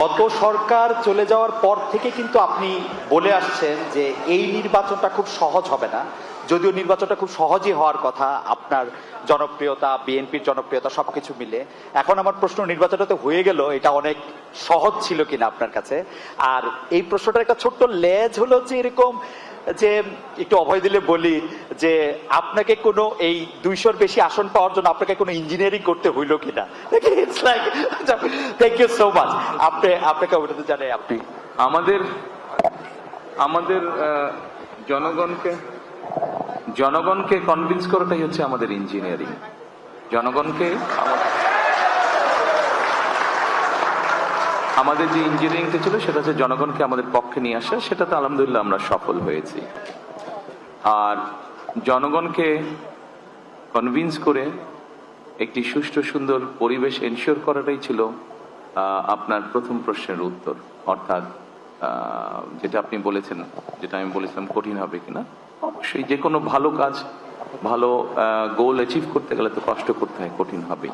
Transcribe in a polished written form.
গত সরকার চলে যাওয়ার পর থেকে কিন্তু আপনি বলে আসছেন যে এই নির্বাচনটা খুব সহজ হবে না, যদিও নির্বাচনটা খুব সহজই হওয়ার কথা আপনার জনপ্রিয়তা, বিএনপির জনপ্রিয়তা সবকিছু মিলে। এখন আমার প্রশ্ন, নির্বাচনটা তো হয়ে গেল, এটা অনেক সহজ ছিল কিনা আপনার কাছে? আর এই প্রশ্নটার একটা ছোট্ট লেজ হলো যে এরকম যে একটু অভয় দিলে বলি যে আপনাকে কোনো এই 200-র বেশি আসন পাওয়ার জন্য আপনাকে কোনো ইঞ্জিনিয়ারিং করতে হইলো কিনা। It's like, thank you so much. আপনাকে ওটাতে জানাই। আপনি আমাদের জনগণকে কনভিন্স করাটাই হচ্ছে আমাদের ইঞ্জিনিয়ারিং। জনগণকে আমাদের যে ইঞ্জিনিয়ারিংটা ছিল সেটা হচ্ছে জনগণকে আমাদের পক্ষে নিয়ে আসা, সেটাতে আলহামদুলিল্লাহ আমরা সফল হয়েছি। আর জনগণকে কনভিন্স করে একটি সুষ্ঠু সুন্দর পরিবেশ এনশিওর করাটাই ছিল আপনার প্রথম প্রশ্নের উত্তর। অর্থাৎ যেটা আপনি বলেছেন, যেটা আমি বলেছিলাম কঠিন হবে কিনা, অবশ্যই যে কোনো ভালো কাজ, ভালো গোল অ্যাচিভ করতে গেলে তো কষ্ট করতে হয়, কঠিন হবেই।